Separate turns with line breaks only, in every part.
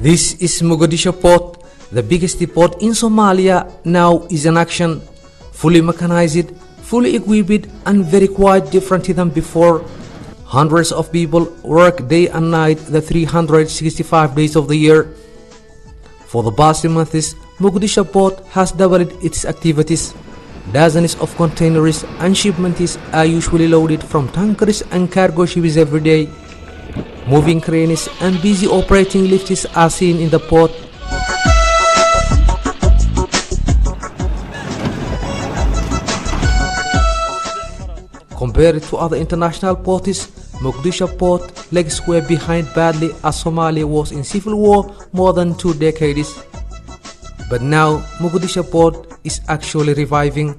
This is Mogadishu port, the biggest port in Somalia now is in action, fully mechanized, fully equipped and very quite different than before. Hundreds of people work day and night the 365 days of the year. For the past months, Mogadishu port has doubled its activities. Dozens of containers and shipments are usually loaded from tankers and cargo ships every day. Moving cranes and busy operating lifts are seen in the port. Compared to other international ports, Mogadishu port legs were behind badly as Somalia was in civil war more than 2 decades. But now Mogadishu port is actually reviving.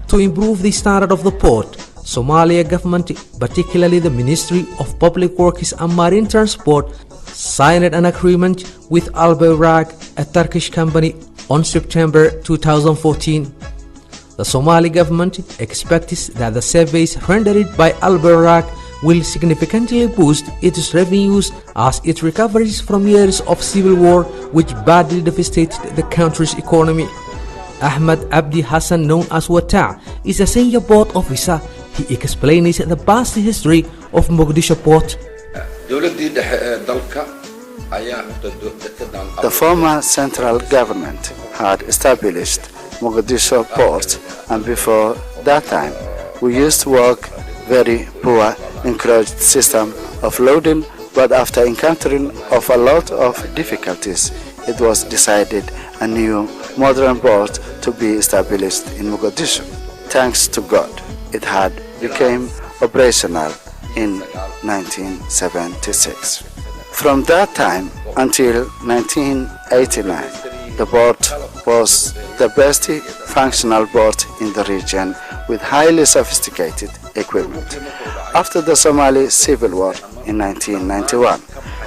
To improve the standard of the port, Somalia government, particularly the Ministry of Public Works and Marine Transport, signed an agreement with Alport, a Turkish company, on September 2014. The Somali government expects that the service rendered by Alport will significantly boost its revenues as it recovers from years of civil war which badly devastated the country's economy. Ahmed Abdi Hassan, known as Wata, is a senior port officer. He explains the past history of Mogadishu port.
The former central government had established Mogadishu port, and before that time we used to work very poor, encouraged system of loading, but after encountering of a lot of difficulties, it was decided a new modern port to be established in Mogadishu. Thanks to God, it had become operational in 1976. From that time until 1989, the port was the best functional port in the region with highly sophisticated equipment. After the Somali Civil War in 1991,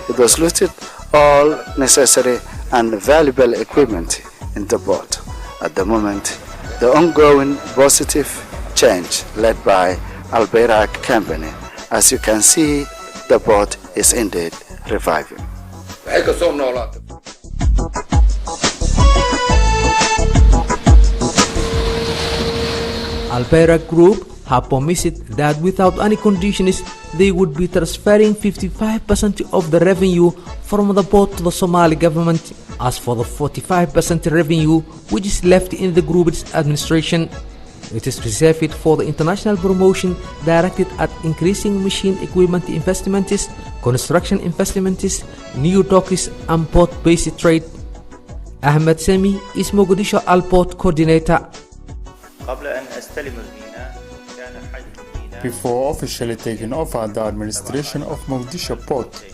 it was looted all necessary and valuable equipment in the port. At the moment, the ongoing positive change led by Alport company, as you can see, the port is indeed reviving.
Alport Group have promised that without any conditions, they would be transferring 55% of the revenue from the port to the Somali government. As for the 45% revenue which is left in the group's administration, it is reserved for the international promotion directed at increasing machine equipment investments, construction investments, new docks and port-based trade. Ahmed Semi is Mogadishu Alport coordinator.
Before officially taking over the administration of Mogadishu port,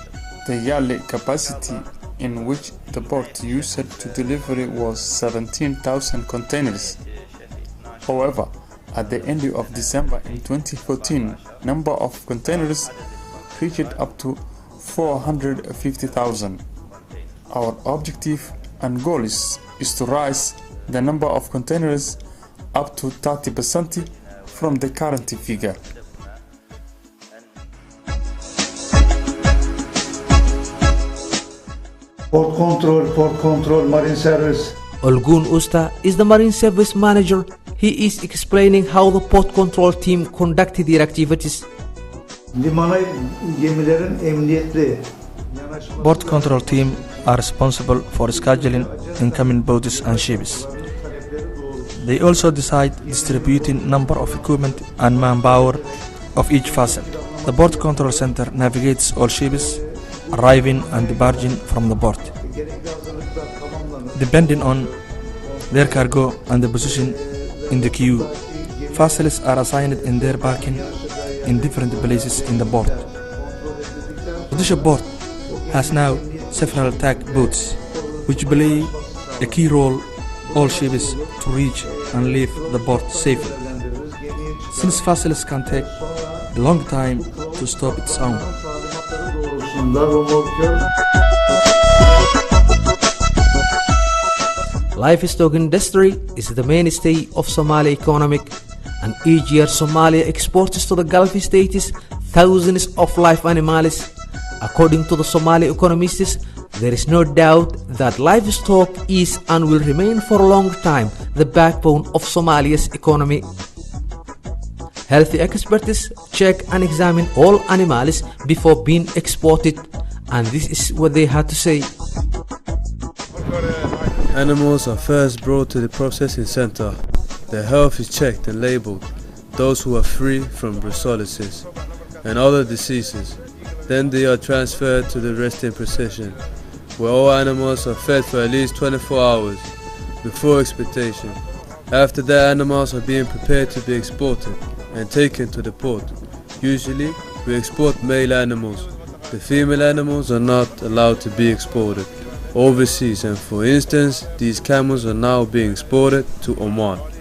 the yearly capacity in which the port used to deliver was 17,000 containers. However, at the end of December in 2014, number of containers reached up to 450,000. Our objective and goal is to raise the number of containers up to 30% from the current figure.
Port control, marine service.
Olgun Usta is the marine service manager. He is explaining how the port control team conducted their activities.
Port control team are responsible for scheduling incoming boats and ships. They also decide distributing number of equipment and manpower of each vessel. The port control center navigates all ships arriving and departing from the port. Depending on their cargo and the position in the queue, vessels are assigned in their parking in different places in the port. Mogadishu port has now several tugboats which play a key role all ships to reach and leave the port safely, since vessels can take a long time to stop its own.
Livestock industry is the mainstay of Somali economic, and each year Somalia exports to the Gulf states thousands of live animals. According to the Somali economists, there is no doubt that livestock is and will remain for a long time the backbone of Somalia's economy. Health experts check and examine all animals before being exported, and this is what they had to say.
Animals are first brought to the processing center. Their health is checked and labeled, those who are free from brucellosis and other diseases. Then they are transferred to the resting procession, where all animals are fed for at least 24 hours before exportation. After that, animals are being prepared to be exported and taken to the port. Usually, we export male animals. The female animals are not allowed to be exported overseas, and for instance, these camels are now being exported to Oman.